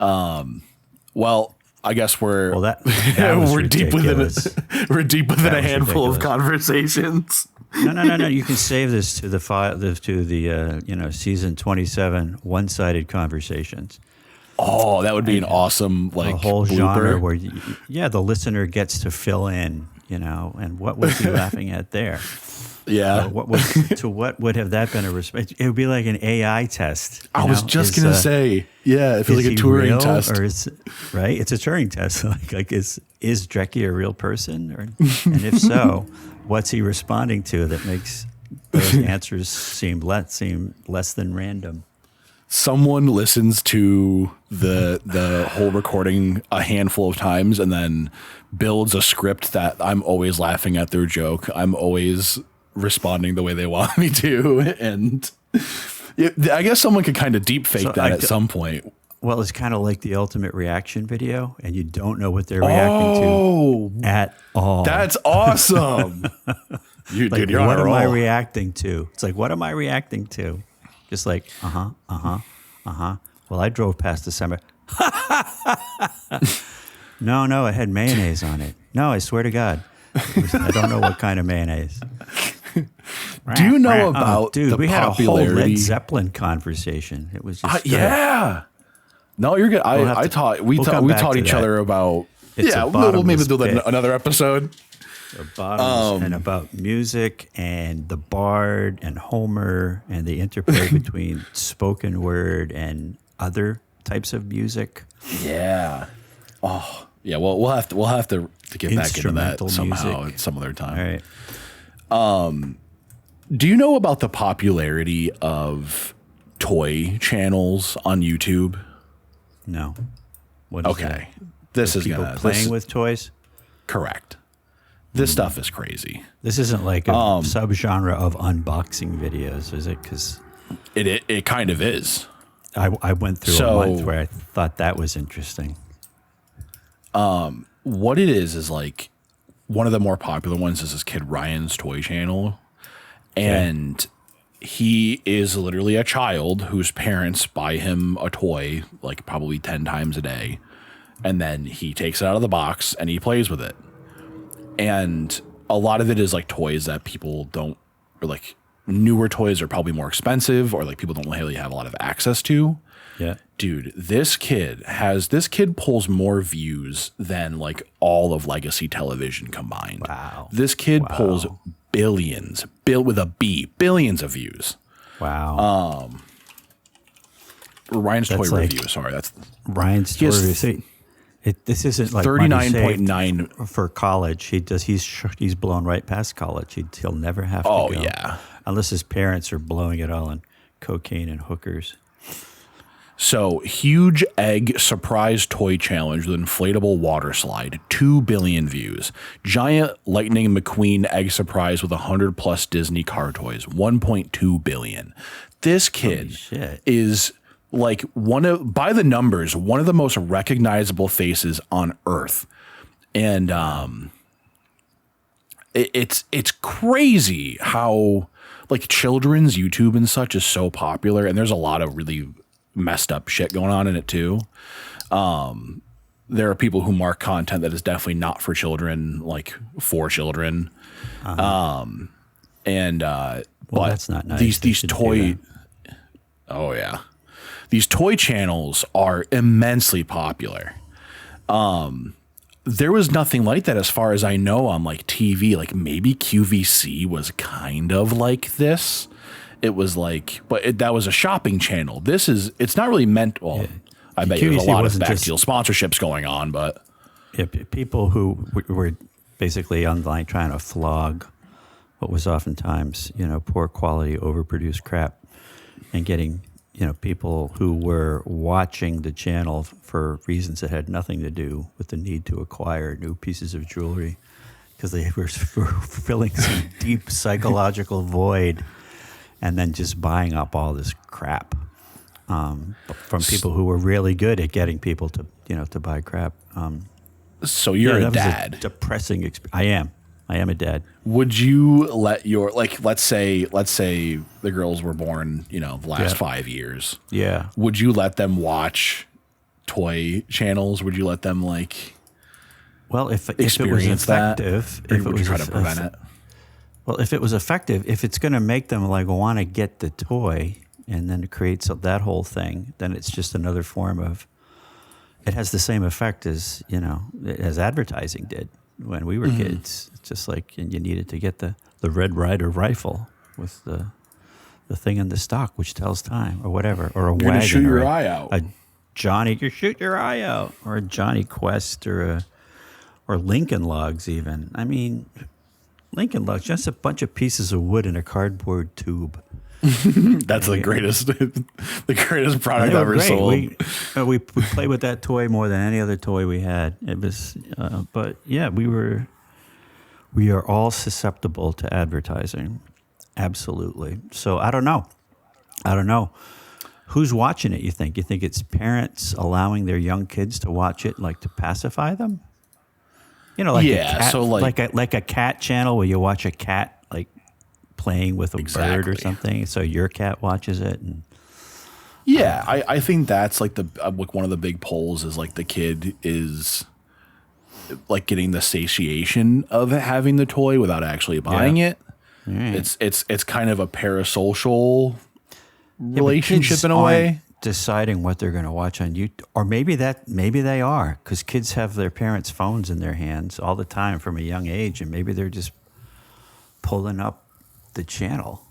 Well, I guess we're that was we're deep ridiculous. we're deep within a handful ridiculous. of conversations. No. You can save this to the season 27 one-sided conversations. Oh, that would be an awesome A whole blooper. genre where the listener gets to fill in, and what was he laughing at there? Yeah. What would have that been a response? It would be like an AI test. I was just gonna say, yeah, it feels like a Turing test, or right? It's a Turing test. Like is Drecke a real person, and if so, what's he responding to that makes those answers seem less than random? Someone listens to the whole recording a handful of times and then builds a script that I'm always laughing at their joke. I'm always responding the way they want me to. And I guess someone could kind of deep fake that at some point. Well, it's kind of like the ultimate reaction video, and you don't know what they're reacting to at all. That's awesome. Dude, you're what on a am I roll. reacting to? It's like, what am I reacting to? Just like, Well, I drove past the summer. No, it had mayonnaise on it. No, I swear to God. I don't know what kind of mayonnaise. Do you know about dude, the we had a whole popularity? Led Zeppelin conversation. It was just Yeah. No, you're good. We taught each other about. We'll maybe do another episode. The bottoms and about music and the Bard and Homer and the interplay between spoken word and other types of music. Yeah. Oh, yeah. Well, we'll have to get back into that somehow at some other time. All right. Do you know about the popularity of toy channels on YouTube? No. What is that? This is people playing with toys? Correct. This stuff is crazy. This isn't like a subgenre of unboxing videos, is it? Because it kind of is. I went through a month where I thought that was interesting. What it is like one of the more popular ones is this kid Ryan's Toy Channel. And he is literally a child whose parents buy him a toy like probably 10 times a day. And then he takes it out of the box and he plays with it. And a lot of it is like toys that people don't, or like newer toys are probably more expensive or like people don't really have a lot of access to. Yeah. Dude, this kid pulls more views than like all of legacy television combined. Wow. This kid pulls billions of views. Wow. Ryan's Toy Review. Sorry, that's Ryan's Toy Review. This isn't like 39.9 for college. He's blown right past college. He'll never have to go. Oh yeah, unless his parents are blowing it all on cocaine and hookers. So, huge egg surprise toy challenge with inflatable water slide, 2 billion views. Giant Lightning McQueen egg surprise with 100+ Disney car toys, 1.2 billion. This kid is like by the numbers, one of the most recognizable faces on earth. And it's crazy how like children's YouTube and such is so popular, and there's a lot of really messed up shit going on in it too. There are people who mark content that is definitely not for children, like for children. But that's not nice. These toy, these toy channels are immensely popular. There was nothing like that as far as I know on like TV. Like maybe QVC was kind of like this. It was like, that was a shopping channel. It's not really meant, I bet there's a lot of backdeal sponsorships going on, but. Yeah, people who were basically online trying to flog what was oftentimes, poor quality, overproduced crap and getting, people who were watching the channel for reasons that had nothing to do with the need to acquire new pieces of jewelry because they were filling some deep psychological void. And then just buying up all this crap from people who were really good at getting people to, to buy crap. So you're a dad. Was a depressing experience. I am a dad. Would you let your let's say the girls were born, the last 5 years. Yeah. Would you let them watch toy channels? Would you let them like Well, if it was experience that, effective, or if it would you was try to prevent it? well, if it was effective, if it's going to make them like want to get the toy, and then it creates that whole thing, then it's just another form of. It has the same effect as as advertising did when we were kids. It's just like you needed to get the Red Ryder rifle with the thing in the stock which tells time or whatever, or a You're wagon, gonna shoot or your eye out. a Johnny, you shoot your eye out, or a Johnny Quest, or Lincoln Logs even. I mean, Lincoln Logs, just a bunch of pieces of wood in a cardboard tube. That's the greatest, the greatest product They were ever great. sold. We played with that toy more than any other toy we had. It was, but yeah, we are all susceptible to advertising, absolutely. So I don't know. Who's watching it? You think it's parents allowing their young kids to watch it, like to pacify them? Like a cat, so like a cat channel where you watch a cat like playing with a bird or Exactly. something. So your cat watches it, and yeah, I think that's like like one of the big polls is like the kid is like getting the satiation of having the toy without actually buying it. Right. It's kind of a parasocial but relationship kids in a way. aren't deciding what they're going to watch on YouTube, or maybe they are, because kids have their parents' phones in their hands all the time from a young age, and maybe they're just pulling up the channel.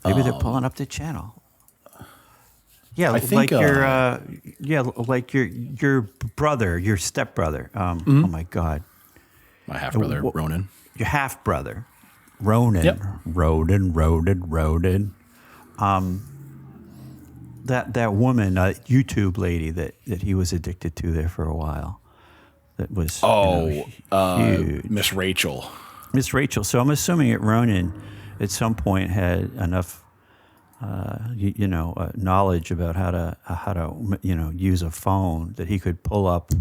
Maybe they're pulling up the channel. Yeah, I think, like your brother, your stepbrother. Oh my God, My half brother Ronan. your half brother, Ronan. Yep. Ronan. That woman, YouTube lady that he was addicted to there for a while. That was huge. Miss Rachel. Miss Rachel. So I'm assuming that Ronan at some point had enough, knowledge about how to use a phone that he could pull up,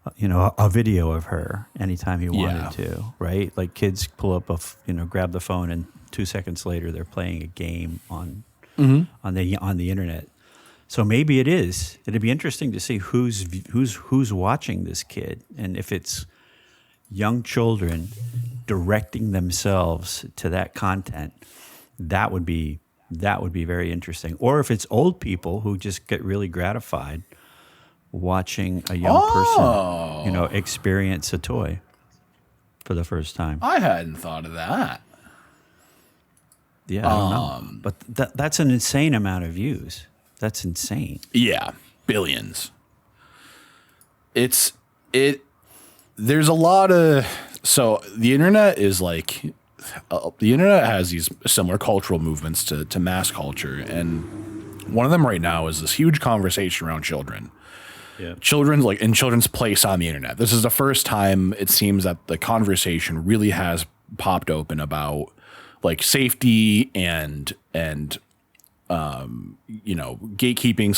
a video of her anytime he wanted to, right? Like kids pull up grab the phone, and 2 seconds later they're playing a game on the internet. So maybe it is. It'd be interesting to see who's watching this kid, and if it's young children directing themselves to that content, that would be very interesting. Or if it's old people who just get really gratified watching a young person, experience a toy for the first time. I hadn't thought of that. Yeah, I don't know. But that's an insane amount of views. That's insane. Yeah, billions. There's a lot of, so the internet is like, the internet has these similar cultural movements to mass culture. And one of them right now is this huge conversation around children. Yeah. Children's place on the internet. This is the first time it seems that the conversation really has popped open about like safety and gatekeeping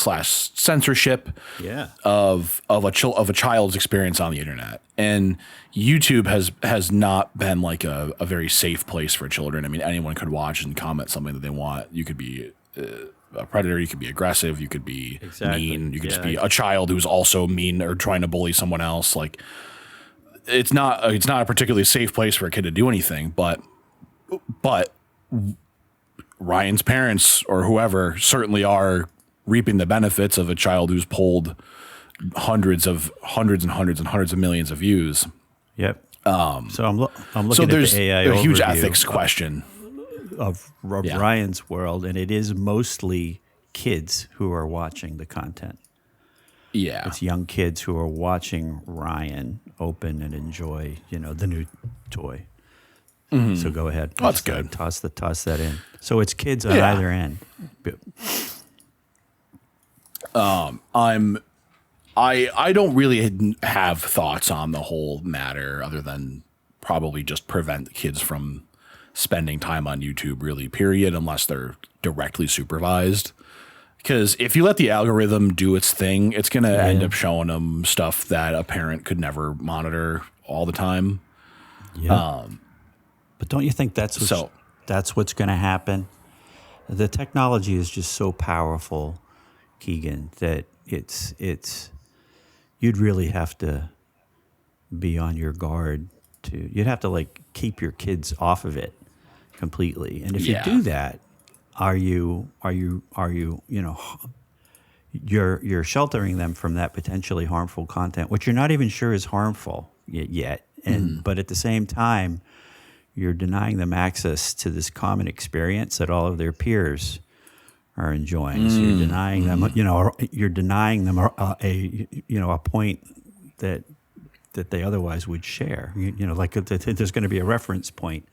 / censorship of a child's experience on the internet. And YouTube has not been like a very safe place for children. I mean, anyone could watch and comment something that they want. You could be a predator, you could be aggressive, you could be mean, you could just be a child who's also mean or trying to bully someone else. Like it's not a particularly safe place for a kid to do anything, but Ryan's parents or whoever certainly are reaping the benefits of a child who's pulled hundreds and hundreds of millions of views. Yep. So I'm looking So at there's the AI a huge overview ethics question. of Ryan's world, and it is mostly kids who are watching the content. Yeah. It's young kids who are watching Ryan open and enjoy, the new toy. So go ahead. Oh, that's good. Toss that in. So it's kids on Yeah. either end. I don't really have thoughts on the whole matter other than probably just prevent kids from spending time on YouTube, really, period, unless they're directly supervised. Because if you let the algorithm do its thing, it's going to end up showing them stuff that a parent could never monitor all the time. Yeah. But don't you think that's what's going to happen? The technology is just so powerful, Keegan, that it's you'd really have to be on your guard you'd have to like keep your kids off of it completely. And if you do that, are you you're sheltering them from that potentially harmful content, which you're not even sure is harmful yet. And but at the same time, you're denying them access to this common experience that all of their peers are enjoying. So you're denying them, a point that they otherwise would share. Like there's going to be a reference point.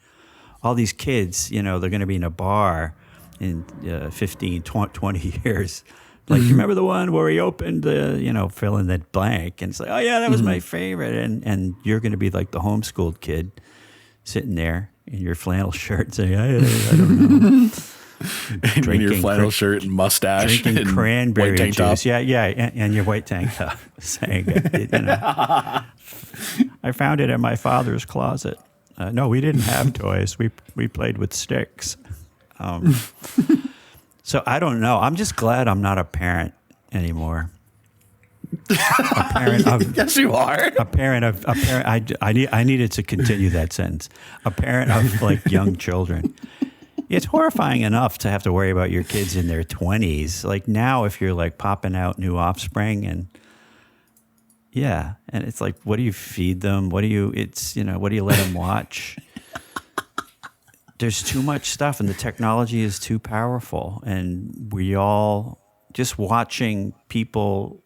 All these kids, they're going to be in a bar in 15, 20 years. Like, you remember the one where he opened the, fill in that blank, and it's like, oh yeah, that was my favorite. And you're going to be like the homeschooled kid sitting there in your flannel shirt saying, I don't know. Drinking your flannel shirt and mustache. Drinking and cranberry white tank juice. top. Yeah, and your white tank top saying, I found it in my father's closet. No, we didn't have toys. We played with sticks. So I don't know. I'm just glad I'm not a parent anymore. A parent of, Yes, you are. a parent. I needed to continue that sentence. A parent of like young children. It's horrifying enough to have to worry about your kids in their 20s. Like now, if you're like popping out new offspring and it's like, what do you feed them? What do you let them watch? There's too much stuff, and the technology is too powerful. And we all just watching people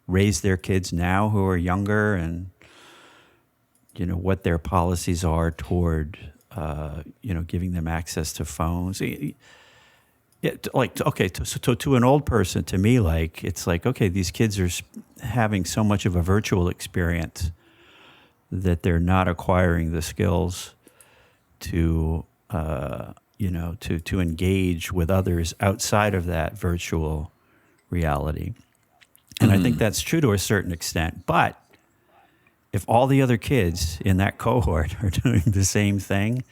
raise their kids now who are younger, and what their policies are toward giving them access to phones. To an old person, to me, like it's like, okay, these kids are having so much of a virtual experience that they're not acquiring the skills to engage with others outside of that virtual reality. And I think that's true to a certain extent. But if all the other kids in that cohort are doing the same thing,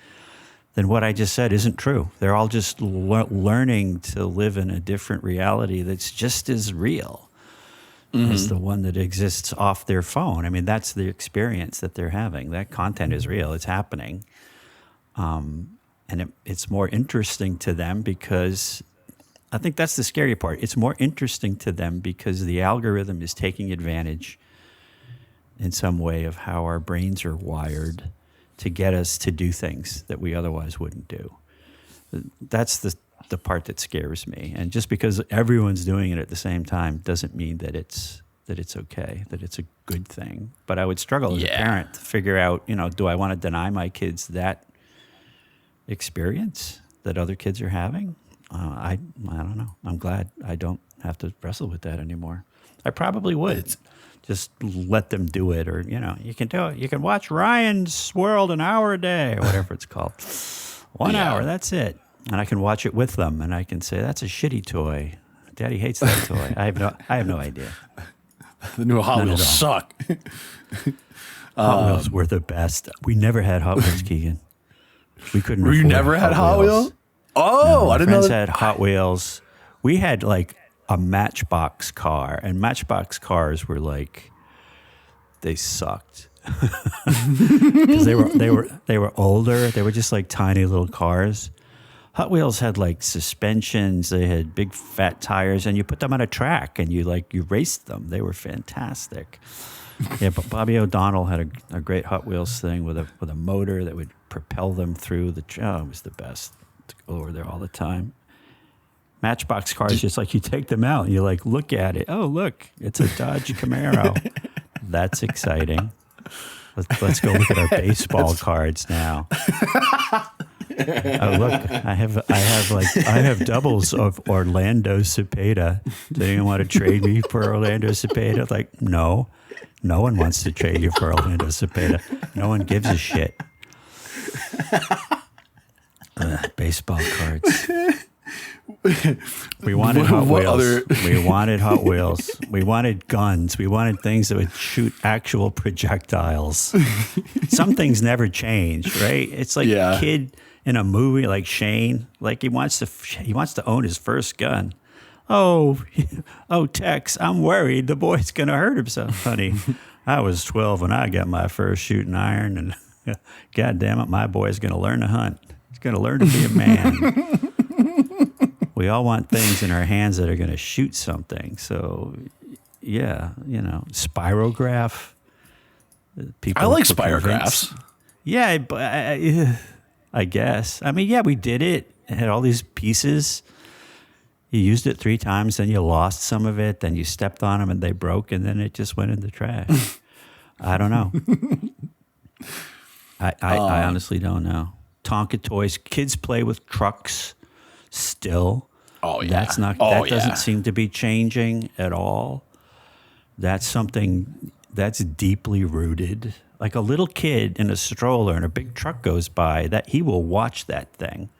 then what I just said isn't true. They're all just learning to live in a different reality that's just as real as the one that exists off their phone. I mean, that's the experience that they're having. That content is real. It's happening. And it's more interesting to them because I think that's the scary part. It's more interesting to them because the algorithm is taking advantage in some way of how our brains are wired to get us to do things that we otherwise wouldn't do. That's the part that scares me. And just because everyone's doing it at the same time doesn't mean that it's okay, that it's a good thing. But I would struggle as a parent to figure out, do I want to deny my kids that experience that other kids are having? I don't know. I'm glad I don't have to wrestle with that anymore. I probably would. Just let them do it, or you can do it. You can watch Ryan's World an hour a day, or whatever it's called. 1 hour, that's it. And I can watch it with them, and I can say, that's a shitty toy. Daddy hates that toy. I have no idea. The new Hot Wheels suck. Hot Wheels were the best. We never had Hot Wheels, Keegan. We couldn't. You never had Hot Wheels? Oh, no, I didn't know. Friends had Hot Wheels. We had like a Matchbox car, and Matchbox cars were like, they sucked because they were older. They were just like tiny little cars. Hot Wheels had like suspensions. They had big fat tires, and you put them on a track and you raced them. They were fantastic. Yeah, but Bobby O'Donnell had a great Hot Wheels thing with a motor that would propel them through the. It was the best to go over there all the time. Matchbox cars, just like you take them out and you like look at it. Oh, look, it's a Dodge Camaro. That's exciting. Let's go look at our baseball cards now. Oh, look, I have doubles of Orlando Cepeda. Do you want to trade me for Orlando Cepeda? Like, no one wants to trade you for Orlando Cepeda. No one gives a shit. Baseball cards. We wanted Hot Wheels. We wanted Hot Wheels. We wanted guns. We wanted things that would shoot actual projectiles. Some things never change, right? It's like a kid in a movie like Shane. Like he wants to own his first gun. Oh, oh, Tex, I'm worried the boy's going to hurt himself, honey. I was 12 when I got my first shooting iron, and God damn it, my boy's going to learn to hunt. He's going to learn to be a man. We all want things in our hands that are going to shoot something. So, yeah, spirograph. People I like were spirographs. convinced. Yeah, but I guess. I mean, yeah, we did it. It had all these pieces. You used it 3 times, then you lost some of it, then you stepped on them and they broke, and then it just went in the trash. I don't know. I honestly don't know. Tonka toys. Kids play with trucks still. Oh, yeah. That doesn't seem to be changing at all. That's something that's deeply rooted. Like a little kid in a stroller and a big truck goes by, that he will watch that thing.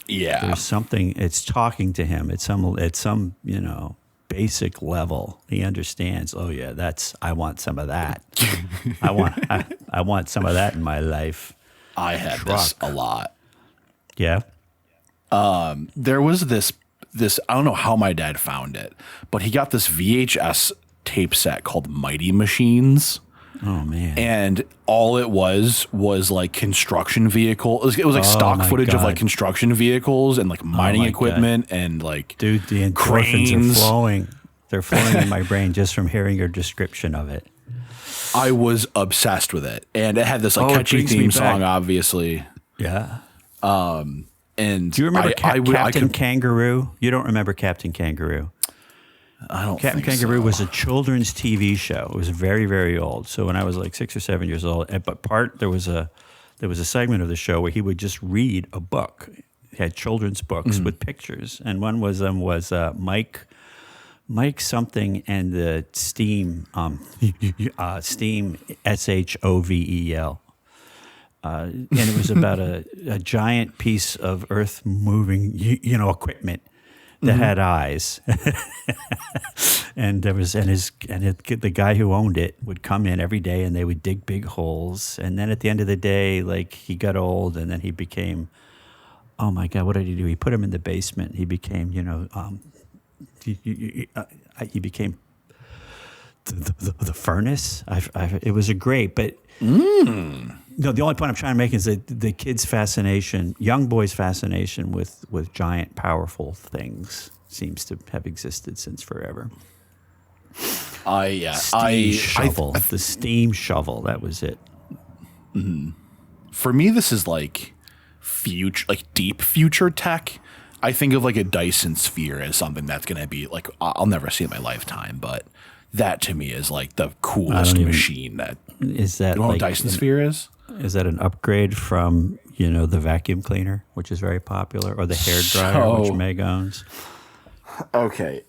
Yeah. There's something, it's talking to him at some basic level. He understands, oh yeah, I want some of that. I want some of that in my life. I had this a lot. Yeah. There was this, I don't know how my dad found it, but he got this VHS tape set called Mighty Machines. Oh man! And all it was like construction vehicle. It was like stock footage of like construction vehicles and like mining equipment and like, dude, the endorphins are flowing. They're flowing in my brain just from hearing your description of it. I was obsessed with it, and it had this like catchy theme song, obviously. Yeah. And do you remember Captain Kangaroo? You don't remember Captain Kangaroo? I don't Captain think Kangaroo so. was a children's TV show. It was very, very old. So when I was like 6 or 7 years old, there was a segment of the show where he would just read a book. He had children's books with pictures, and one was Mike something and the Steam Steam SHOVEL. And it was about a giant piece of earth moving equipment that had eyes. And the guy who owned it would come in every day and they would dig big holes. And then at the end of the day, like, he got old and then he became, oh my God, what did he do? He put him in the basement. He became, he became the furnace. It was but no, the only point I'm trying to make is that the kid's fascination, young boy's fascination with giant, powerful things seems to have existed since forever. The steam shovel, that was it. For me, this is like deep future tech. I think of like a Dyson Sphere as something that's going to be like, I'll never see in my lifetime, but that to me is like the coolest machine. Is that, you know what a Dyson Sphere is? Is that an upgrade from, the vacuum cleaner, which is very popular, or the hair dryer, which Meg owns? Okay.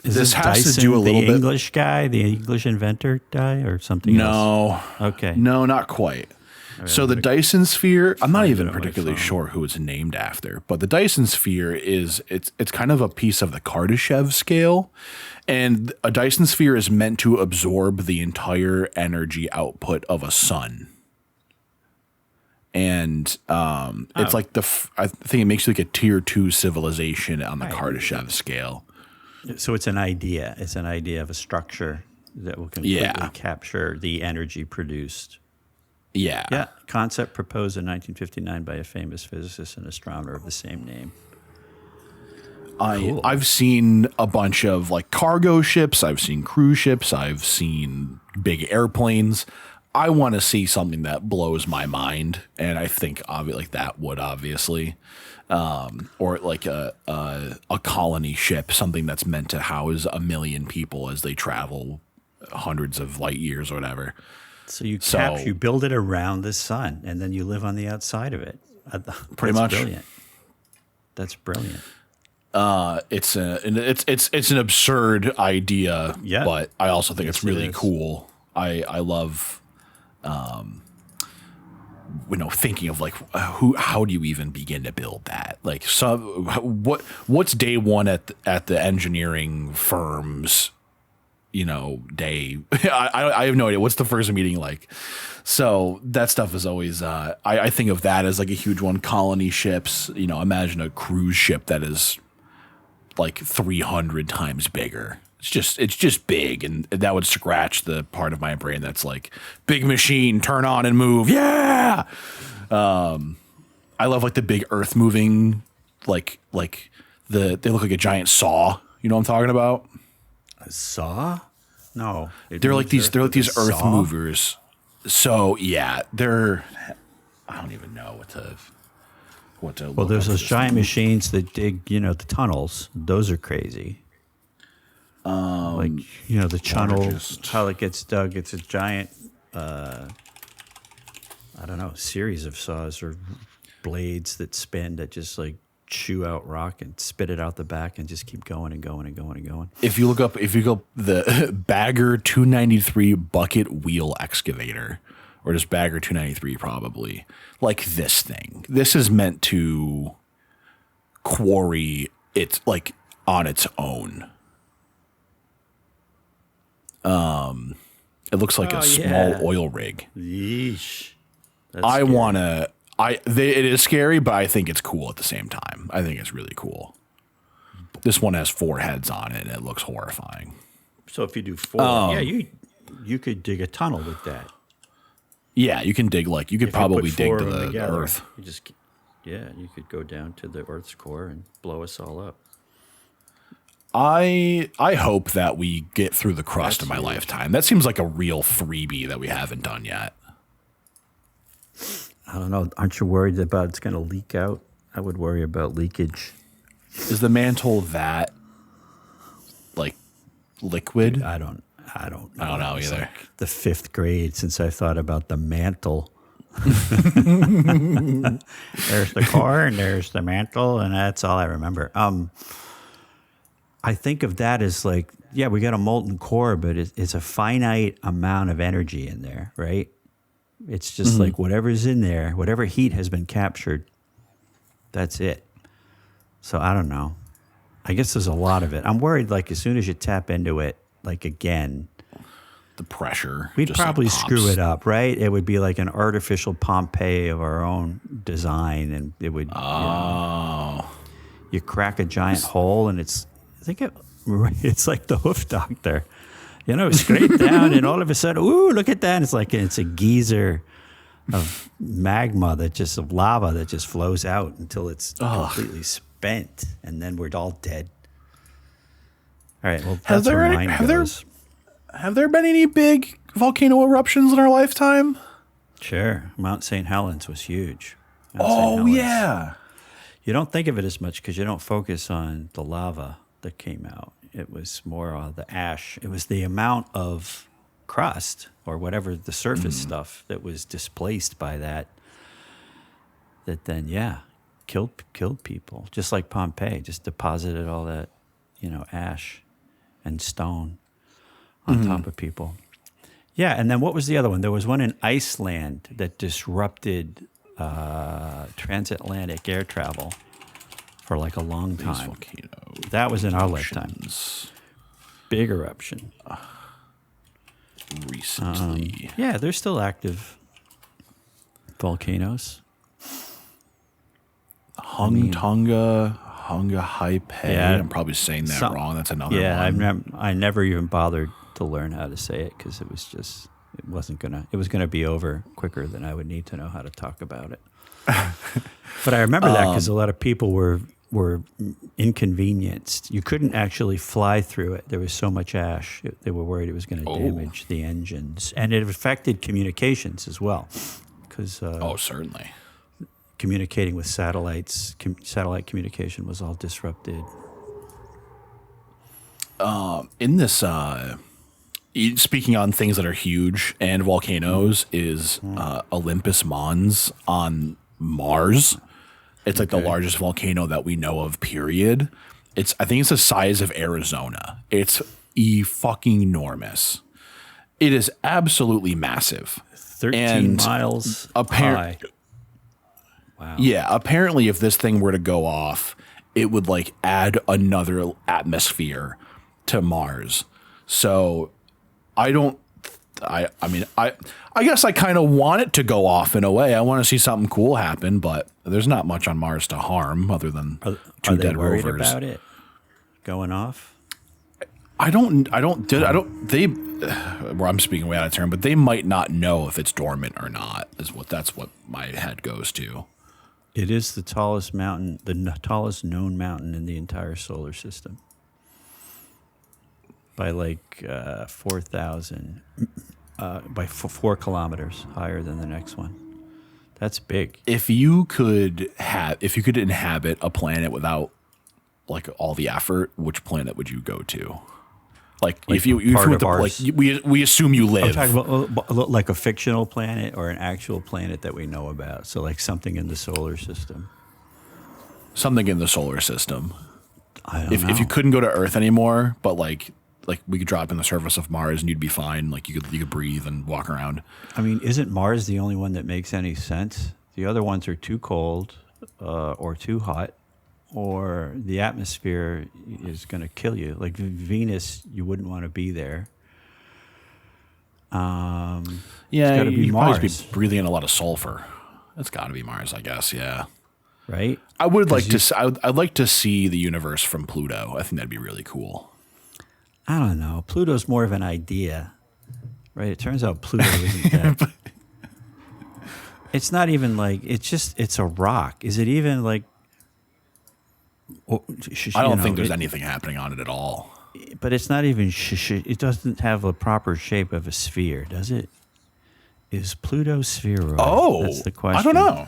This has Dyson, to do a little bit. The English guy, the English inventor guy, or something else? No. Okay. No, not quite. So the Dyson Sphere, I'm not even particularly sure who it's named after, but the Dyson Sphere it's kind of a piece of the Kardashev scale, and a Dyson Sphere is meant to absorb the entire energy output of a sun. And it's like I think it makes you like a tier 2 civilization on the Kardashev scale. So it's an idea. It's an idea of a structure that will completely capture the energy produced. Yeah. Yeah. Concept proposed in 1959 by a famous physicist and astronomer of the same name. Cool. I've seen a bunch of like cargo ships. I've seen cruise ships. I've seen big airplanes. I want to see something that blows my mind. And I think like that would obviously, or like a colony ship, something that's meant to house 1 million people as they travel hundreds of light years or whatever. So you build it around the sun, and then you live on the outside of it. Pretty much. Brilliant. That's brilliant. It's an absurd idea, but I also think it's really cool. I love, thinking of like how do you even begin to build that? Like, what's day one at the engineering firm's day. I have no idea. What's the first meeting like? So that stuff is always, I think of that as like a huge one. Colony ships, imagine a cruise ship that is like 300 times bigger. It's just big, and that would scratch the part of my brain that's like big machine, turn on and move. Yeah. I love like the big earth moving, like they look like a giant saw. You know what I'm talking about? A saw? No, They're like these earth movers. So yeah, I don't even know what to. Well, there's those giant machines that dig, the tunnels. Those are crazy. Like the tunnel, how it gets dug. It's a giant, I don't know, series of saws or blades that spin that just like chew out rock and spit it out the back and just keep going and going and going and going. If you go the Bagger 293 bucket wheel excavator, or just Bagger 293 probably, like this thing. This is meant to quarry it like on its own. It looks like a small oil rig. Yeesh. It is scary, but I think it's cool at the same time. I think it's really cool. This one has 4 heads on it, and it looks horrifying. So if you do 4, you could dig a tunnel with that. Yeah, you can dig you could probably dig to the earth. You could go down to the Earth's core and blow us all up. I hope that we get through the crust in my lifetime. That seems like a real freebie that we haven't done yet. I don't know. Aren't you worried about it's going to leak out? I would worry about leakage. Is the mantle that like liquid? Dude, I don't know. I don't know either. Like the 5th grade since I thought about the mantle. There's the core and there's the mantle, and that's all I remember. I think of that as like, yeah, we got a molten core, but it's a finite amount of energy in there, right? It's just like whatever's in there, whatever heat has been captured, that's it. So I don't know. I guess there's a lot of it. I'm worried like as soon as you tap into it, like again, the pressure. We'd probably screw it up, right? It would be like an artificial Pompeii of our own design, and it would. You crack a giant hole, and it's like the hoof doctor, scrape down, and all of a sudden, ooh, look at that! And it's a geyser of magma of lava that just flows out until it's completely spent, and then we're all dead. All right. Well, that's where mine goes. Have there been any big volcano eruptions in our lifetime? Sure. Mount St. Helens was huge. Yeah. You don't think of it as much because you don't focus on the lava that came out. It was more the ash. It was the amount of crust or whatever the surface stuff that was displaced by that then, killed people. Just like Pompeii, just deposited all that, ash and stone on top of people. Yeah, and then what was the other one? There was one in Iceland that disrupted transatlantic air travel for like a long time. That was in our lifetime. Big eruption. Recently. Yeah, they're still active volcanoes. Hunga Haipe. Yeah, I'm probably saying that wrong. That's another one. Yeah, I never even bothered to learn how to say it because it was gonna be over quicker than I would need to know how to talk about it. But I remember that because a lot of people were inconvenienced. You couldn't actually fly through it. There was so much ash. They were worried it was going to damage the engines, and it affected communications as well. Because certainly. Communicating with satellites, satellite communication was all disrupted. In this, speaking on things that are huge and volcanoes, is Olympus Mons on Mars. It's like the largest volcano that we know of, period. I think it's the size of Arizona. It's fucking enormous. It is absolutely massive. 13 miles high. Wow. Yeah, apparently if this thing were to go off, it would like add another atmosphere to Mars. So I guess I kind of want it to go off in a way. I want to see something cool happen, but there's not much on Mars to harm other than two dead rovers. About it? going off? Well, I'm speaking way out of turn, but they might not know if it's dormant or not, that's what my head goes to. It is the tallest mountain, tallest known mountain in the entire solar system. By like 4,000, by 4 kilometers higher than the next one. That's big. If you could inhabit a planet without like all the effort, which planet would you go to? Like if you went to, like we assume you live. I'm talking about like a fictional planet or an actual planet that we know about. So like something in the solar system. Something in the solar system. I don't know. If you couldn't go to Earth anymore, but like we could drop in the surface of Mars and you'd be fine. Like you could breathe and walk around. I mean, isn't Mars the only one that makes any sense? The other ones are too cold or too hot, or the atmosphere is going to kill you. Like Venus, you wouldn't want to be there. Yeah, gotta be you'd Mars. probably be breathing in a lot of sulfur. It's got to be Mars, I guess. Yeah, right. I would like to. I'd like to see the universe from Pluto. I think that'd be really cool. I don't know. Pluto's more of an idea, right? It turns out Pluto isn't that. It's not even like it's a rock. Is it even like? I don't think there's anything happening on it at all. But it's not even. It doesn't have a proper shape of a sphere, does it? Is Pluto spheroid? Oh, that's the question. I don't know.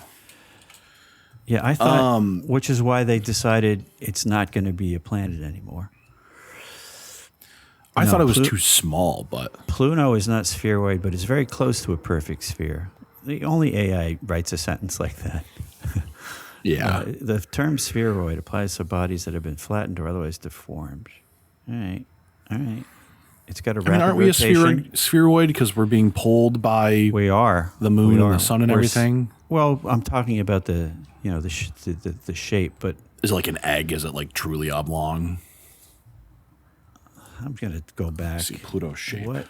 Yeah, I thought, which is why they decided it's not going to be a planet anymore. I thought it was too small, but Pluto is not spheroid, but it's very close to a perfect sphere. The only AI writes a sentence like that. yeah. The term spheroid applies to bodies that have been flattened or otherwise deformed. All right. It's got a rapid aren't we rotation. a spheroid because we're being pulled by We are the moon We and are. the sun and everything? Well, I'm talking about the shape, but Is it like an egg? Is it like truly oblong? I'm going to go back. See Pluto's shape. What?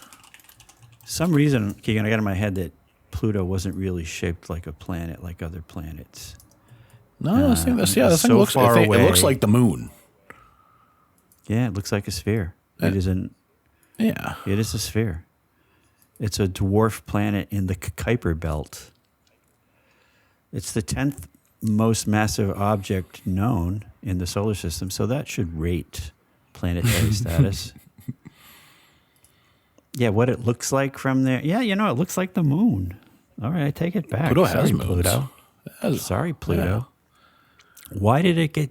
Some reason, Keegan, I got in my head that Pluto wasn't really shaped like a planet, like other planets. No, this thing so looks far it away. looks like the moon. Yeah, it looks like a sphere. It isn't. Yeah. It is a sphere. It's a dwarf planet in the Kuiper Belt. It's the 10th most massive object known in the solar system, so that should rate planetary status. Yeah, what it looks like from there. Yeah, it looks like the moon. All right, I take it back. Pluto Sorry, has moons. Pluto. Sorry, Pluto. Why did it get?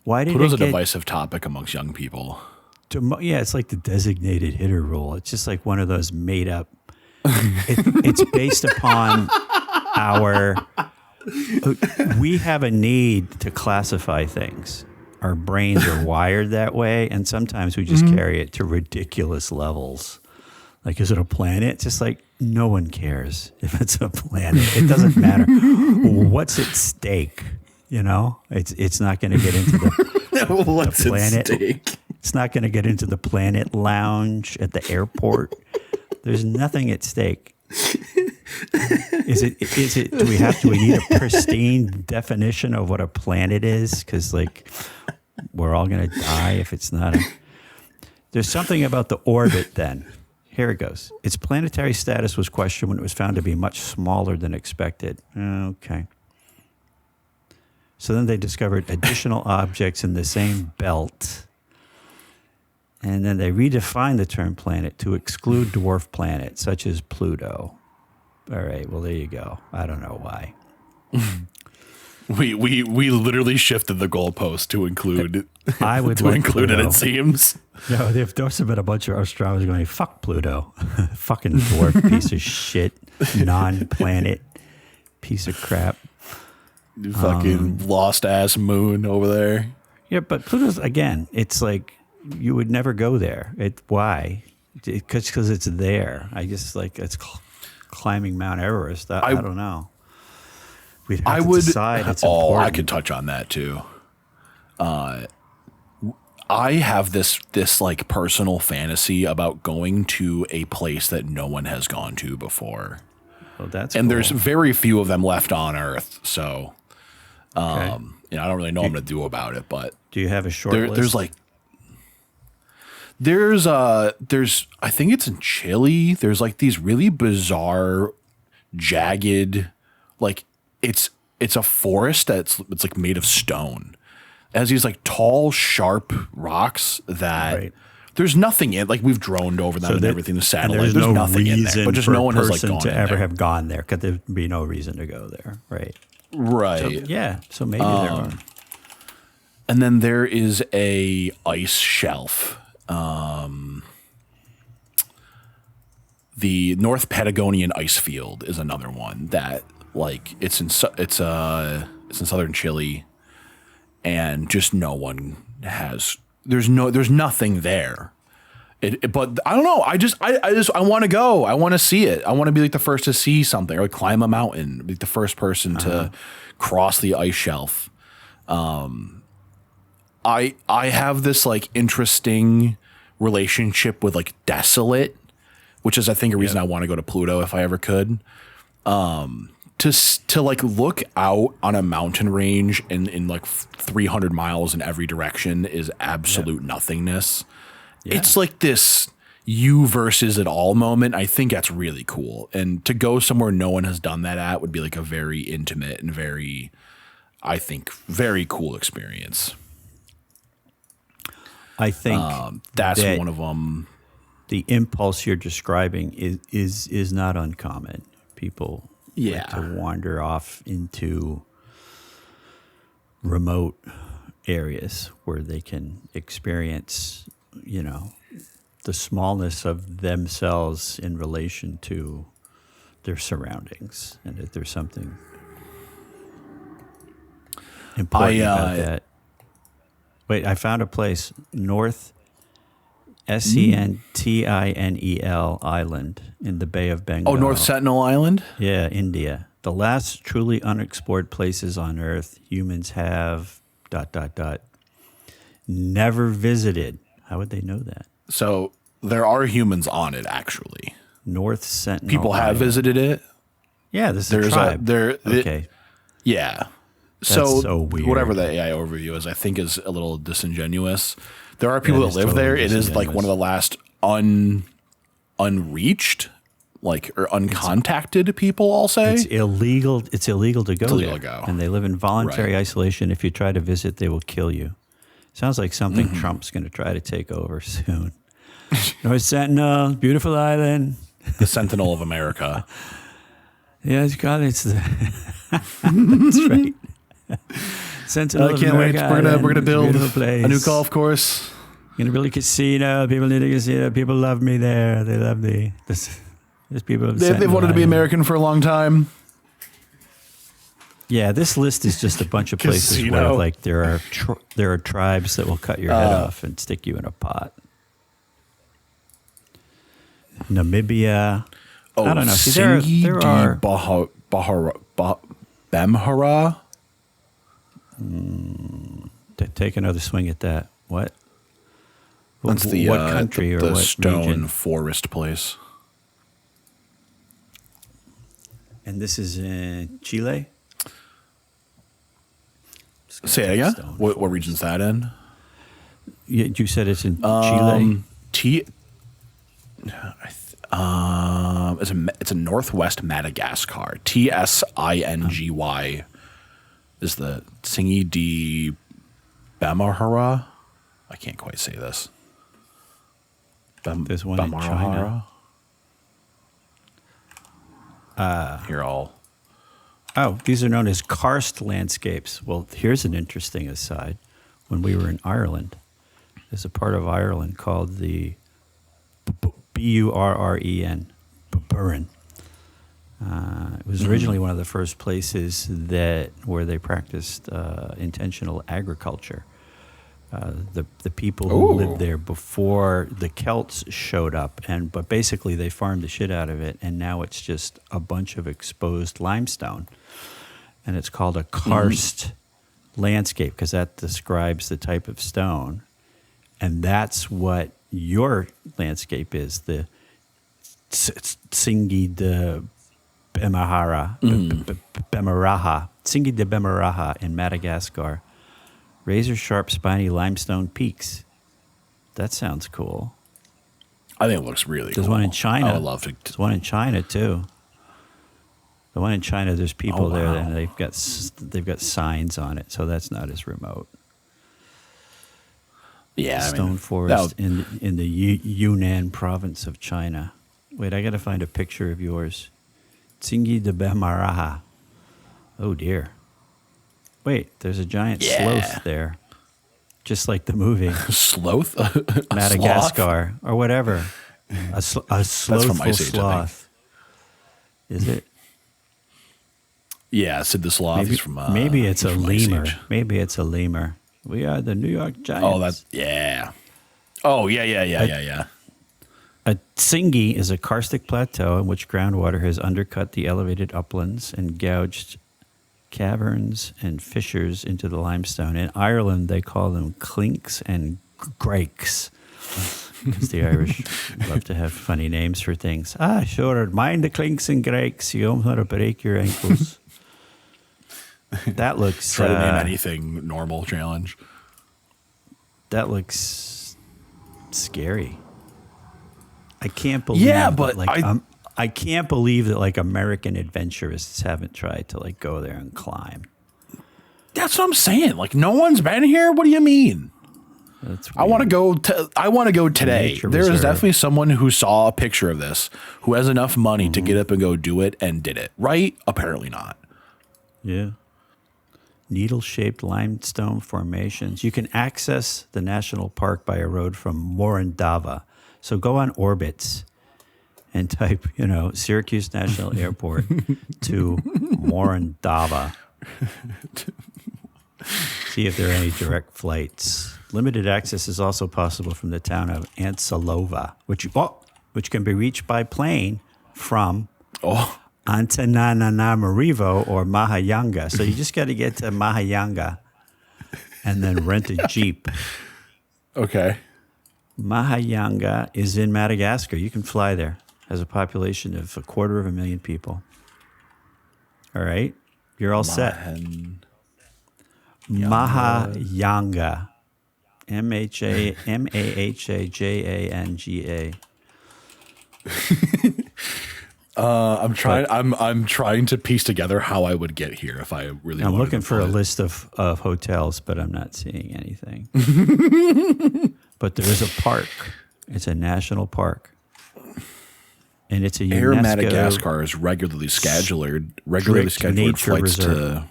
Why did Pluto's it a get? divisive topic amongst young people. Yeah, it's like the designated hitter rule. It's just like one of those made up. It's based upon we have a need to classify things. Our brains are wired that way, and sometimes we just carry it to ridiculous levels. Like, is it a planet? Just like, no one cares if it's a planet. It doesn't matter. What's at stake? It's not going to get into the planet. At stake? It's not going to get into the planet lounge at the airport. There's nothing at stake. Is it? Do we need a pristine definition of what a planet is? Because we're all going to die if it's not. There's something about the orbit. Then here it goes. Its planetary status was questioned when it was found to be much smaller than expected. Okay. So then they discovered additional objects in the same belt. And then they redefined the term planet to exclude dwarf planets such as Pluto. All right, well, there you go. I don't know why. We literally shifted the goalpost to include I would to like include Pluto. it seems. No, there's been a bunch of Australians going, fuck Pluto. Fucking dwarf piece of shit. Non-planet piece of crap. Fucking lost ass moon over there. Yeah, but Pluto's, again, it's like you would never go there. Why? Because it's there. I just it's climbing Mount Everest. I don't know. We'd have to decide it's important. I could touch on that too. I have this personal fantasy about going to a place that no one has gone to before. Well, that's and cool. There's very few of them left on Earth, so Okay. I don't really know what I'm going to do about it, but Do you have a short list? there's I think it's in Chile. There's like these really bizarre, jagged, like it's a forest it's like made of stone. It has these like tall, sharp rocks that Right. there's nothing in. Like we've droned over them and everything. The and satellite, there's no nothing in there, reason but just for no a one has like person gone to in ever there. have gone there because there'd be no reason to go there. Right. Right. Yeah. So maybe there are. And then there is a ice shelf. The North Patagonian ice field is another one that like it's in southern Chile, and just no one has. There's nothing there. But I don't know. I want to go. I want to see it. I want to be like the first to see something, or like climb a mountain, be the first person to cross the ice shelf. I have this like interesting relationship with like desolate, which is I think a reason I want to go to Pluto if I ever could. To like look out on a mountain range in like 300 miles in every direction is absolute nothingness. Yeah. It's like this you versus it all moment. I think that's really cool. And to go somewhere no one has done that at would be like a very intimate and very, I think, very cool experience. I think that's that one of them. the impulse you're describing is not uncommon. People like to wander off into remote areas where they can experience, the smallness of themselves in relation to their surroundings, and that there's something important about that. Wait, I found a place, North Sentinel Island in the Bay of Bengal. Oh, North Sentinel Island? Yeah, India. The last truly unexplored places on Earth humans have ... never visited. How would they know that? So there are humans on it, actually. North Sentinel People have visited it. Yeah, this is a tribe. Okay. Yeah. That's so weird. Whatever the AI overview is, I think is a little disingenuous. There are people that live totally there. It is like one of the last unreached, like, or uncontacted people, I'll say. It's illegal. It's illegal to go there. Illegal to go. And they live in voluntary isolation. If you try to visit, they will kill you. Sounds like something Trump's going to try to take over soon. North Sentinel, beautiful island. The Sentinel of America. Yeah, it's called. It's the. That's right. Sentinel I can't wait. We're gonna build a new golf course. Gonna build a casino. People need a casino. People love me there. They love me. There's people. They've wanted to be American for a long time. Yeah, this list is just a bunch of places where like there are tribes that will cut your head off and stick you in a pot. Namibia. I don't know. See, there are Bemhara. Take another swing at that. What? That's the what country the or what stone region? forest place. And this is in Chile. Say it again. What region's that in? You said it's in Chile. It's in northwest Madagascar. TSINGY is the Tsingy de Bemahara. I can't quite say this. There's one in China. Here, I'll. Oh, these are known as karst landscapes. Well, here's an interesting aside. When we were in Ireland, there's a part of Ireland called the Burren. Burren. It was originally one of the first places where they practiced intentional agriculture. The people who lived there before the Celts showed up, but basically they farmed the shit out of it, and now it's just a bunch of exposed limestone, and it's called a karst landscape because that describes the type of stone, and that's what your landscape is. The Tsingy de Bemaraha, Tsingy de Bemaraha in Madagascar. Razor-sharp, spiny limestone peaks. That sounds cool. I think it looks really cool. There's one in China. I would love to. There's one in China, too. The one in China, there's people there, and they've got signs on it, so that's not as remote. Yeah, Stone forest in the Yunnan province of China. Wait, I got to find a picture of yours. Tsingy de Bemaraha. Oh, dear. Wait, there's a giant sloth there. Just like the movie. Sloth? Madagascar or whatever. A slothful sloth. Is it? Yeah, Sid the Sloth. He's from. Maybe it's a lemur. Ice Age. Maybe it's a lemur. We are the New York Giants. Oh, that's yeah. Oh, yeah. A tsingy is a karstic plateau in which groundwater has undercut the elevated uplands and gouged caverns and fissures into the limestone. In Ireland, they call them clinks and grakes. Because the Irish love to have funny names for things. Sure, mind the clinks and grakes. You don't want to break your ankles. That looks... Try to name anything normal challenge. That looks scary. I can't believe I can't believe that like American adventurists haven't tried to like go there and climb. That's what I'm saying. Like no one's been here. What do you mean? I want to go. I want to go today. There is definitely someone who saw a picture of this who has enough money to get up and go do it and did it. Right? Apparently not. Yeah. Needle-shaped limestone formations. You can access the national park by a road from Morondava. So go on Orbitz and type, Syracuse National Airport to Morondava. See if there are any direct flights. Limited access is also possible from the town of Antsalova, which can be reached by plane from Antananarivo or Mahayanga. So you just got to get to Mahayanga and then rent a Jeep. Okay. Mahayanga is in Madagascar. You can fly there. Has a population of 250,000 people. All right. You're all set. Mahayanga. Mahajanga. I'm trying to piece together how I would get here if I really. I'm looking for a list of hotels, but I'm not seeing anything. But there is a park. It's a national park, and it's a UNESCO Air Madagascar is regularly scheduled flights reserve.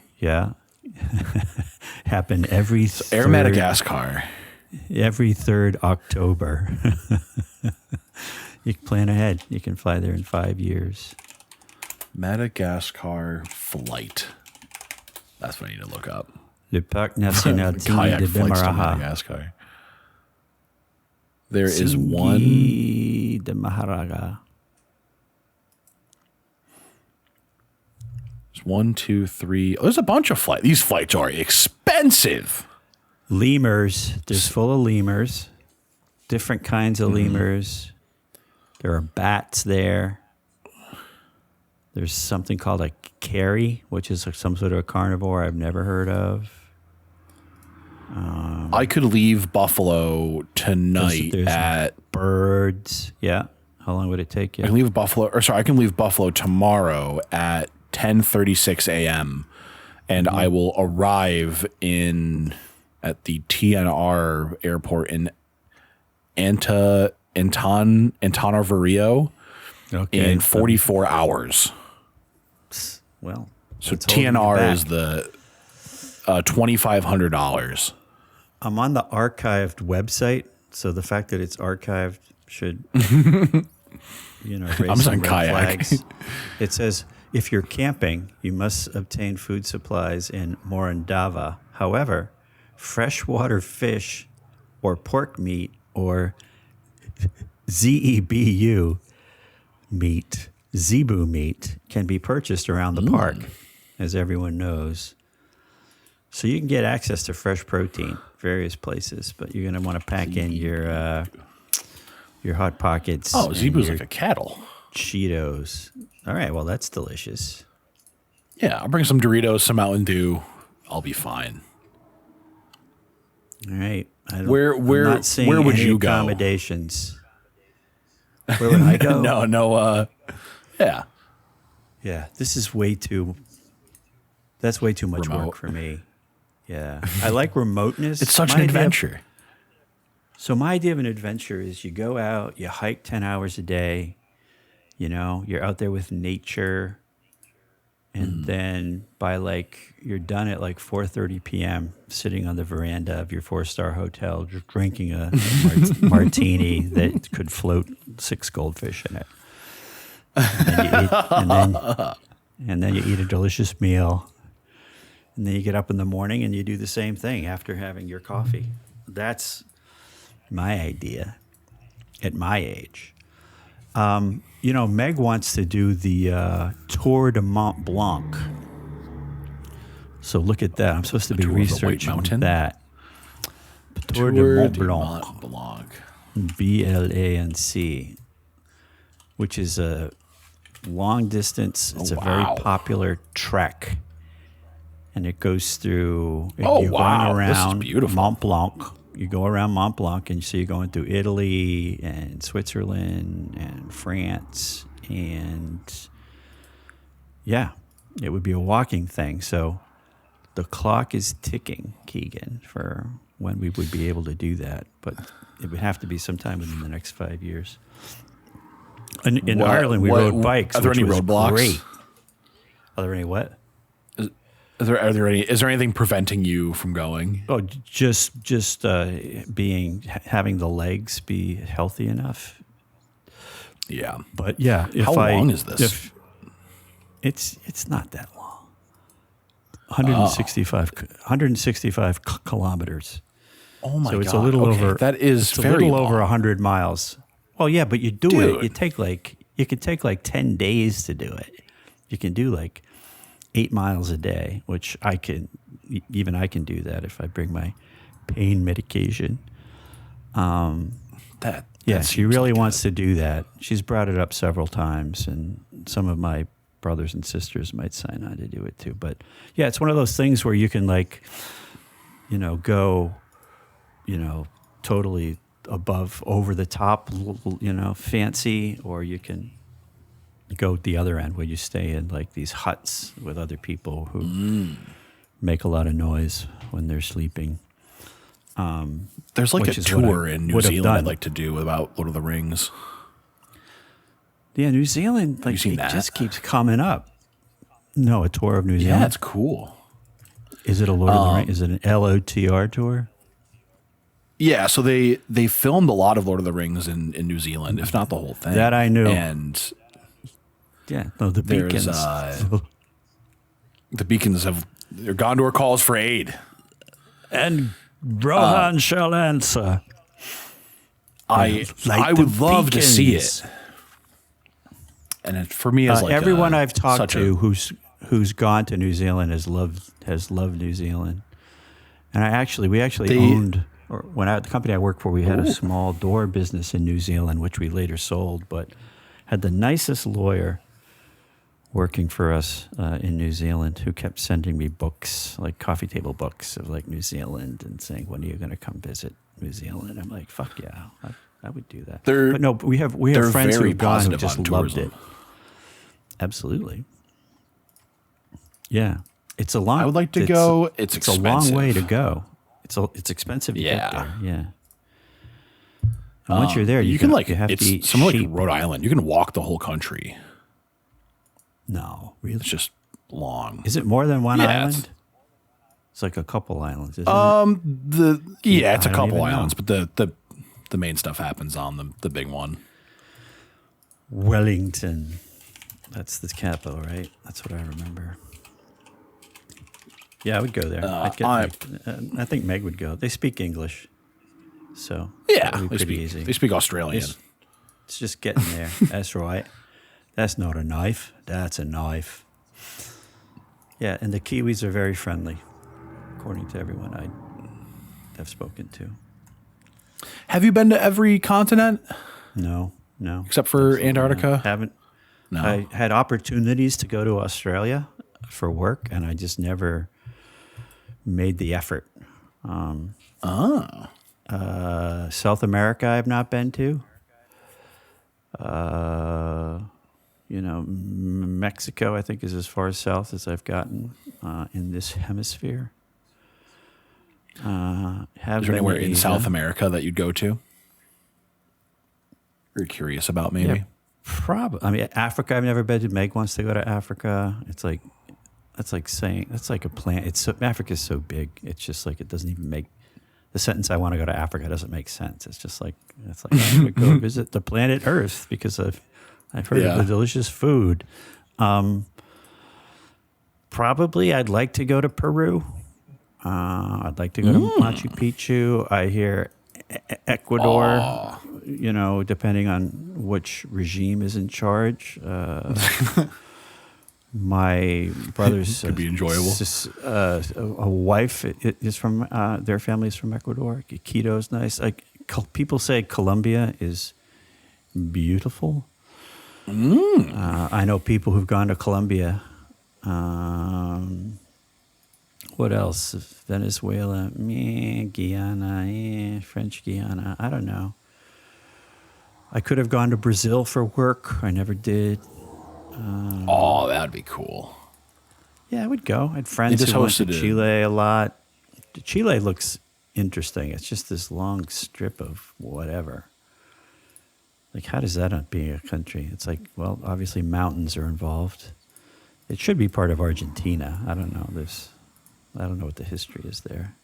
Happen every Air Madagascar every 3rd October. You can plan ahead. You can fly there in 5 years. Madagascar flight. That's what I need to look up. Le Parc National Kayak de flights to Bemaraha. Madagascar. There is one. De Maharaga. There's 1, 2, 3. Oh, there's a bunch of flights. These flights are expensive. Lemurs. There's full of lemurs. Different kinds of lemurs. There are bats there. There's something called a carry, which is some sort of a carnivore I've never heard of. I could leave Buffalo tonight at birds. Yeah. How long would it take you? I can leave Buffalo tomorrow at 10:36 a.m. and I will arrive at the TNR airport in Antananarivo in 44 hours. Well, so TNR is the $2,500. I'm on the archived website, so the fact that it's archived should, raise some red flags. It says, if you're camping, you must obtain food supplies in Morondava. However, freshwater fish or pork meat or zebu meat can be purchased around the park, as everyone knows. So you can get access to fresh protein various places, but you're going to want to pack in your Hot Pockets. Oh, zebu's like a cattle. Cheetos. All right, well, that's delicious. Yeah, I'll bring some Doritos, some Mountain Dew. I'll be fine. All right. I'm Where not seeing where would any you go? accommodations. Where would I go? No. Yeah. Yeah, this is way too. That's way too much Remote. work for me. Yeah, I like remoteness. It's such My an idea of- adventure. So my idea of an adventure is you go out, you hike 10 hours a day, you're out there with nature. And then by you're done at 4:30 p.m. sitting on the veranda of your 4-star hotel, just drinking a martini that could float 6 goldfish in it. And then you eat a delicious meal. And then you get up in the morning and you do the same thing after having your coffee. That's my idea at my age. Meg wants to do the Tour de Mont Blanc. So look at that. I'm supposed to be Tour of the White researching Mountain? that. Tour de Mont Blanc. BLANC, which is a long distance. It's a very popular trek. And it goes through. Oh, you're wow. Going This is around beautiful. Mont Blanc. You go around Mont Blanc, and so you're going through Italy and Switzerland and France, and yeah, it would be a walking thing. So the clock is ticking, Keegan, for when we would be able to do that, but it would have to be sometime within the next 5 years. In Ireland, we rode bikes. Are there which any was roadblocks? Great. Are there any what? Is there anything preventing you from going? Oh, just having the legs be healthy enough. Yeah. But yeah, How long is this? It's not that long. 165 kilometers. Oh my god. So it's a little over. That is it's a very little over long. 100 miles. Well, yeah, but you do Dude. it. You could take 10 days to do it. You can do 8 miles a day, which I can do that if I bring my pain medication. She really wants to do that. She's brought it up several times, and some of my brothers and sisters might sign on to do it too. But yeah, it's one of those things where you can go, totally above, over the top, fancy, or you can go the other end where you stay in these huts with other people who make a lot of noise when they're sleeping. There's a which is tour what I in New would have Zealand done. I'd like to do about Lord of the Rings. Yeah, New Zealand, you seen it that? just keeps coming up. No, a tour of New Yeah, Zealand. it's cool. Is it a Lord of the Rings? Is it an LOTR tour? Yeah, so they filmed a lot of Lord of the Rings in New Zealand, if not the whole thing. That I knew. And Yeah, no, the there's beacons. the beacons have Gondor calls for aid. And Rohan shall answer. I Like would the love to see beacons. it. And it, for me, is Everyone I've talked such to who's gone to New Zealand has loved New Zealand. And we actually owned, or the company I worked for, we had a small door business in New Zealand, which we later sold, but had the nicest lawyer working for us in New Zealand who kept sending me books, coffee table books of New Zealand, and saying, when are you going to come visit New Zealand? I'm like, fuck yeah, I would do that. But no, we have friends very who've gone who positive just on loved tourism. it. Absolutely. Yeah. It's a long. I would like to go. It's a long way to expensive. go. It's expensive to get Yeah. there. Yeah. And once you're there, you you have to it's eat somewhere like sheep. Rhode Island. You can walk the whole country. No, really. It's just long. Is it more than one Yeah, island? It's like a couple islands, isn't it? It's a I don't couple even know. islands, but the main stuff happens on the big one. Wellington. That's the capital, right? That's what I remember. Yeah, I would go there. I think Meg would go. They speak English, so Yeah, that would be pretty easy. they speak Australian. It's just getting there. That's right. That's not a knife. That's a knife. Yeah, and the Kiwis are very friendly, according to everyone I have spoken to. Have you been to every continent No. except for Absolutely Antarctica? not. Haven't. No. I had opportunities to go to Australia for work, and I just never made the effort. South America, I've not been to. Mexico, I think, is as far south as I've gotten in this hemisphere. Is there anywhere in South America that you'd go to? You're curious about, maybe? Yeah, probably. I mean, Africa, I've never been to. Meg wants to go to Africa. It's like, that's like saying, that's like a plan. Africa's so big. It's just like, it doesn't even make, the sentence, I want to go to Africa, doesn't make sense. It's just like, I would go visit the planet Earth because I've heard of the delicious food. Probably I'd like to go to Peru. I'd like to go to Machu Picchu. I hear Ecuador, depending on which regime is in charge. My brother's could be enjoyable. A wife is from their family is from Ecuador. Quito's nice. People say Colombia is beautiful. I know people who've gone to Colombia. What else? Venezuela, Guyana, French Guiana. I don't know. I could have gone to Brazil for work. I never did. That would be cool. Yeah, I would go. I had friends who went to Chile a lot. Chile looks interesting. It's just this long strip of whatever. Like, how does that not be a country? It's like, well, obviously mountains are involved. It should be part of Argentina. I don't know. I don't know what the history is there.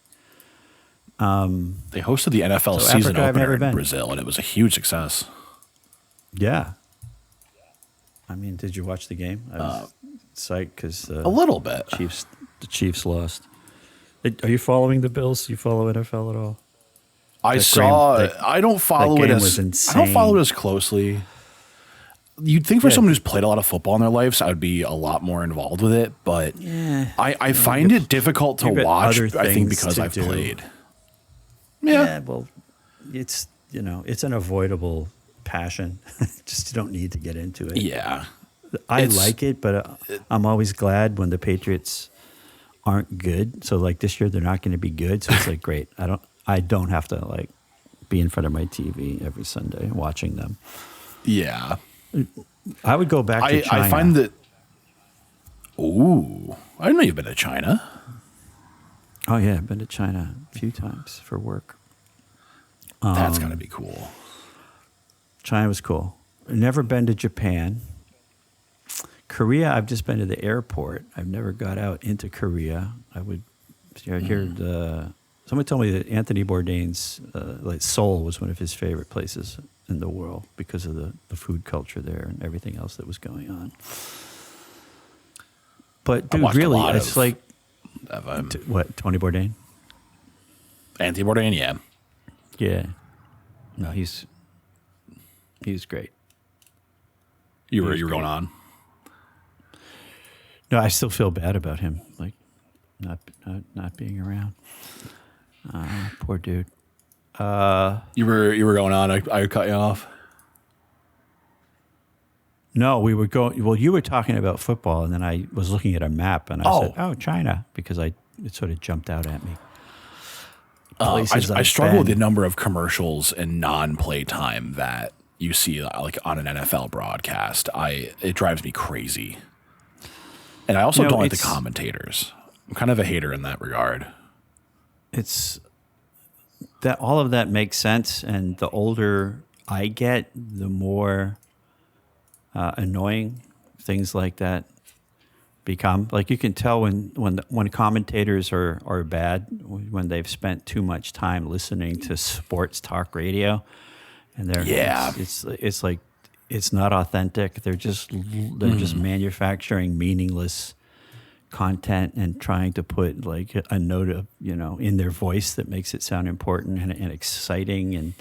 They hosted the NFL season opener in Brazil, and it was a huge success. Yeah. I mean, did you watch the game? I was psyched because a little bit. The Chiefs lost. Are you following the Bills? You follow NFL at all? I don't follow it as closely. You'd think for someone who's played a lot of football in their lives, I would be a lot more involved with it, but I find it difficult to watch. I think because I've played. Yeah, well, it's an avoidable passion. Just you don't need to get into it. Yeah, I like it, but I'm always glad when the Patriots aren't good. So like this year, they're not going to be good. So it's like great. I don't have to like be in front of my TV every Sunday watching them. Yeah. I would go back to China. I find that. Ooh, I didn't know you've been to China. Oh yeah, I've been to China a few times for work. That's gotta be cool. China was cool. I've never been to Japan. Korea, I've just been to the airport. I've never got out into Korea. I heard someone told me that Anthony Bourdain's Seoul was one of his favorite places in the world because of the food culture there and everything else that was going on. But dude, really, it's like what, Tony Bourdain? Anthony Bourdain, yeah. Yeah. No, he's great. You were going on? No, I still feel bad about him, like not being around. Poor dude. You were going on. I cut you off. No, we were going. Well, you were talking about football, and then I was looking at a map, and I said, "Oh, China," because it sort of jumped out at me. I struggle with the number of commercials and non-play time that you see like on an NFL broadcast. It drives me crazy, and I also don't like the commentators. I'm kind of a hater in that regard. It's that all of that makes sense, and the older I get, the more annoying things like that become. Like you can tell when commentators are bad, when they've spent too much time listening to sports talk radio, and it's like it's not authentic. They're just manufacturing meaningless content and trying to put like a note of in their voice that makes it sound important and exciting, and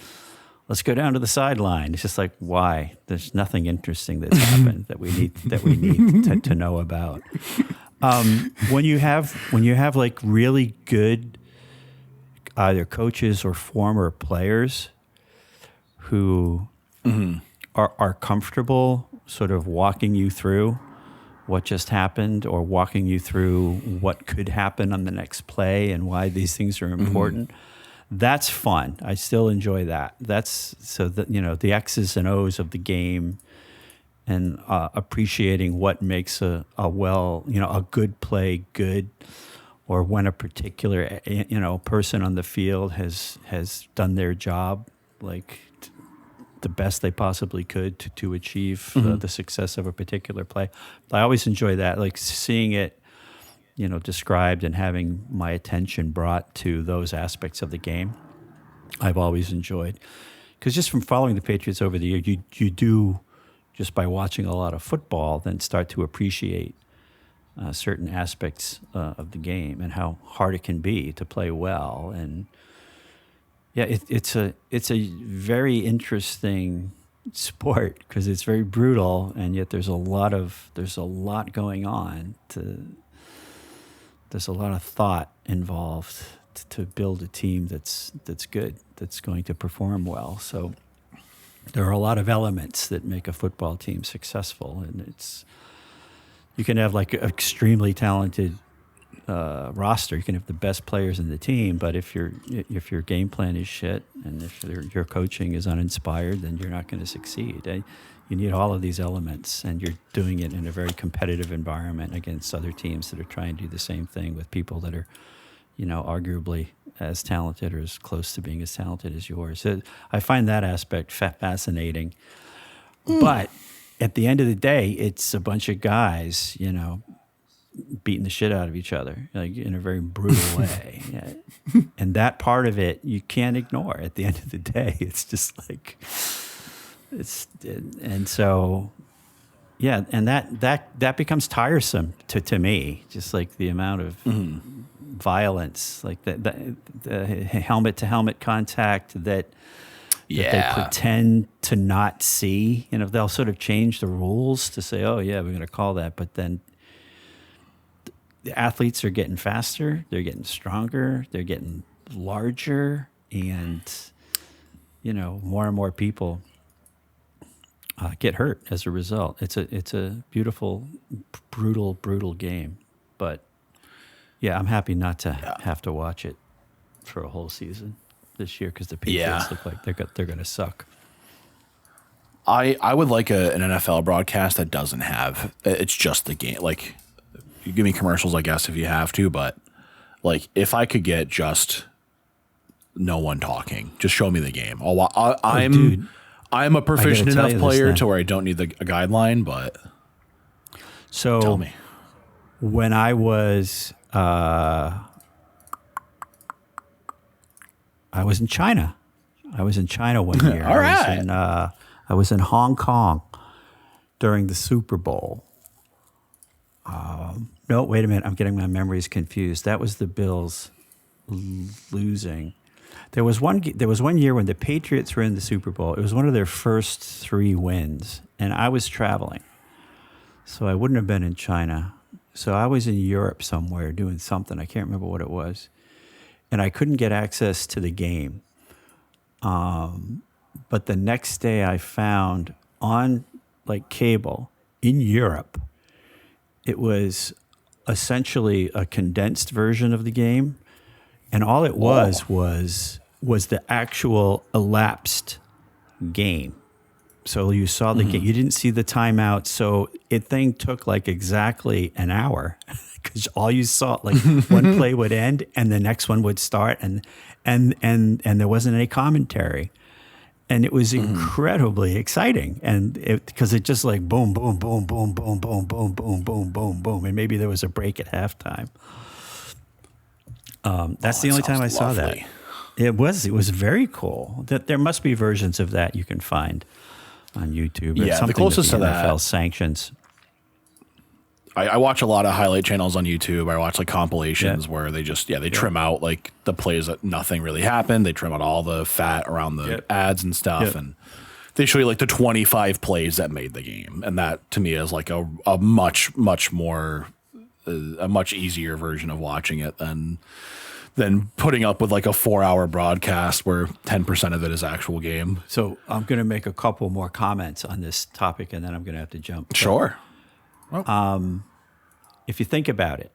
let's go down to the sideline. It's just like, why? There's nothing interesting that's happened that we need to know about. When you have like really good either coaches or former players who are comfortable sort of walking you through what just happened or walking you through what could happen on the next play and why these things are important. That's fun. I still enjoy that. That's so that, the X's and O's of the game and appreciating what makes a good play good, or when a particular, person on the field has done their job like the best they possibly could to achieve the success of a particular play. I always enjoy that, like seeing it, described and having my attention brought to those aspects of the game. I've always enjoyed, because just from following the Patriots over the year, you do, just by watching a lot of football, then start to appreciate certain aspects of the game and how hard it can be to play well. And yeah, it's a very interesting sport because it's very brutal, and yet there's a lot going on. There's a lot of thought involved to build a team that's good, that's going to perform well. So there are a lot of elements that make a football team successful, and you can have like an extremely talented roster. You can have the best players in the team, but if your game plan is shit and if your coaching is uninspired, then you're not going to succeed. You need all of these elements, and you're doing it in a very competitive environment against other teams that are trying to do the same thing with people that are, arguably as talented or as close to being as talented as yours. So I find that aspect fascinating. But at the end of the day, it's a bunch of guys, beating the shit out of each other, like in a very brutal way. And that part of it you can't ignore. At the end of the day, it's just like and so yeah, and that becomes tiresome to me. Just like the amount of violence, like the helmet to helmet contact that they pretend to not see. They'll sort of change the rules to say, oh yeah, we're going to call that, but then the athletes are getting faster, they're getting stronger, they're getting larger, and more and more people get hurt as a result. It's a beautiful, brutal game, but yeah, I'm happy not to have to watch it for a whole season this year because the Patriots look like they're going to suck. I would like an NFL broadcast that doesn't have, it's just the game. Like, you give me commercials, I guess, if you have to, but like if I could get just no one talking, just show me the game. I'm a proficient enough player to where I don't need a guideline, but so tell me. When I was in China. I was in China one year. All right. I was in Hong Kong during the Super Bowl. No, wait a minute. I'm getting my memories confused. That was the Bills losing. There was one year when the Patriots were in the Super Bowl. It was one of their first 3 wins, and I was traveling, so I wouldn't have been in China. So I was in Europe somewhere doing something. I can't remember what it was, and I couldn't get access to the game. But the next day, I found on like cable in Europe, it was essentially a condensed version of the game, and all it was the actual elapsed game. So you saw the game. You didn't see the timeout. So thing took like exactly an hour because all you saw, like one play would end and the next one would start, and there wasn't any commentary. And it was incredibly exciting, and because it just like boom, boom, boom, boom, boom, boom, boom, boom, boom, boom, boom, and maybe there was a break at halftime. That's the only time I saw that. It was very cool. That there must be versions of that you can find on YouTube. Yeah, the closest to that, NFL sanctions. I watch a lot of highlight channels on YouTube. I watch like compilations where they just trim out like the plays that nothing really happened. They trim out all the fat around the ads and stuff, and they show you like the 25 plays that made the game. And that to me is like a much more a much easier version of watching it than putting up with like a 4-hour broadcast where 10% of it is actual game. So I'm going to make a couple more comments on this topic, and then I'm going to have to jump. Sure. If you think about it,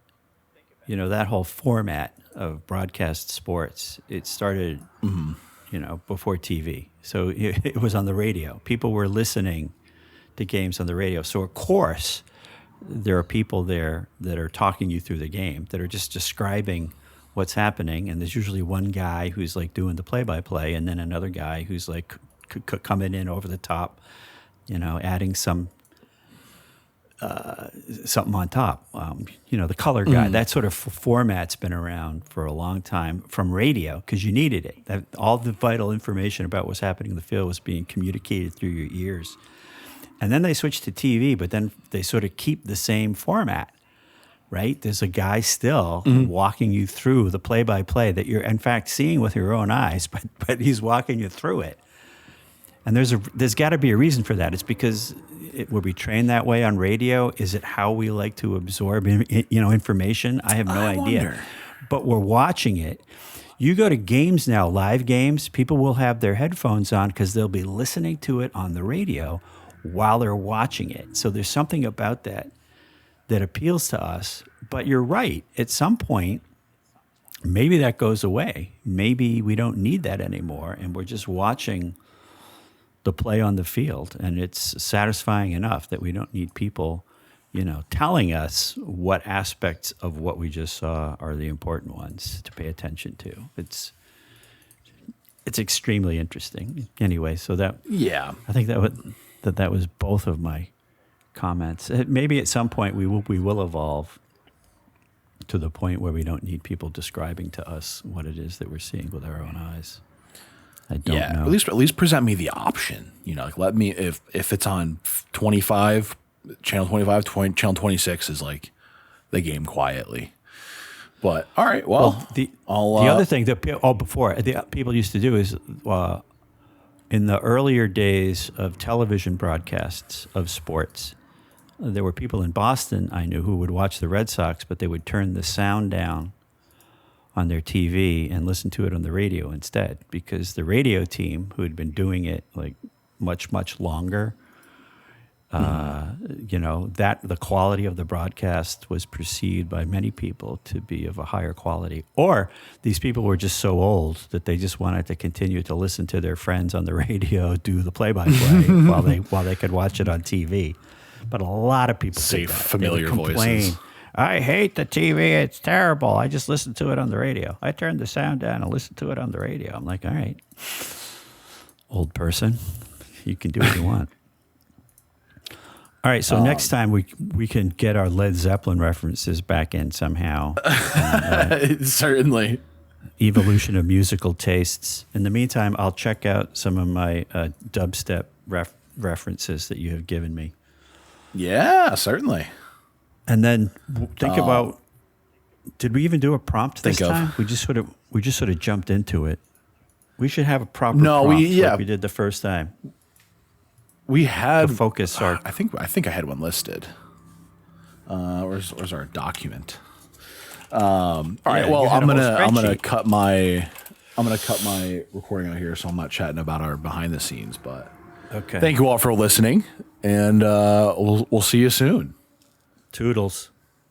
you know, that whole format of broadcast sports, it started, you know, before TV. So it was on the radio. People were listening to games on the radio. So, of course, there are people there that are talking you through the game, that are just describing what's happening. And there's usually one guy who's like doing the play-by-play, and then another guy who's like coming in over the top, you know, adding something on top. You know, the color guy. That sort of format's been around for a long time from radio because you needed it. All the vital information about what's happening in the field was being communicated through your ears. And then they switched to TV, but then they sort of keep the same format, right? There's a guy still walking you through the play-by-play that you're, in fact, seeing with your own eyes, but he's walking you through it. And there's got to be a reason for that. It's because were we trained that way on radio? Is it how we like to absorb, information? I have no idea. Wonder. But we're watching it. You go to games now, live games, people will have their headphones on because they'll be listening to it on the radio while they're watching it. So there's something about that appeals to us. But you're right. At some point, maybe that goes away. Maybe we don't need that anymore, and we're just watching the play on the field, and it's satisfying enough that we don't need people, you know, telling us what aspects of what we just saw are the important ones to pay attention to. It's extremely interesting. Anyway, so I think that was both of my comments. Maybe at some point we will evolve to the point where we don't need people describing to us what it is that we're seeing with our own eyes. I don't know. At least present me the option. You know, like let me if it's on 25, channel 25, channel 26 is like the game quietly. But all right, well the other thing that people used to do is in the earlier days of television broadcasts of sports, there were people in Boston I knew who would watch the Red Sox, but they would turn the sound down on their TV and listen to it on the radio instead, because the radio team, who had been doing it like much, much longer, that the quality of the broadcast was perceived by many people to be of a higher quality. Or these people were just so old that they just wanted to continue to listen to their friends on the radio do the play-by-play while they could watch it on TV. But a lot of people say familiar voices. I hate the TV. It's terrible. I just listen to it on the radio. I turned the sound down and listened to it on the radio. I'm like, all right, old person, you can do what you want. All right, so next time we can get our Led Zeppelin references back in somehow. Certainly. Evolution of musical tastes. In the meantime, I'll check out some of my dubstep references that you have given me. Yeah, certainly. And then think about, did we even do a prompt this time? We just sort of jumped into it. We should have a proper prompt like we did the first time. We had the focus arc. I think I had one listed. Where's our document? All right. Well, I'm gonna cut my recording out here, so I'm not chatting about our behind the scenes. But okay. Thank you all for listening, and we'll see you soon. Toodles.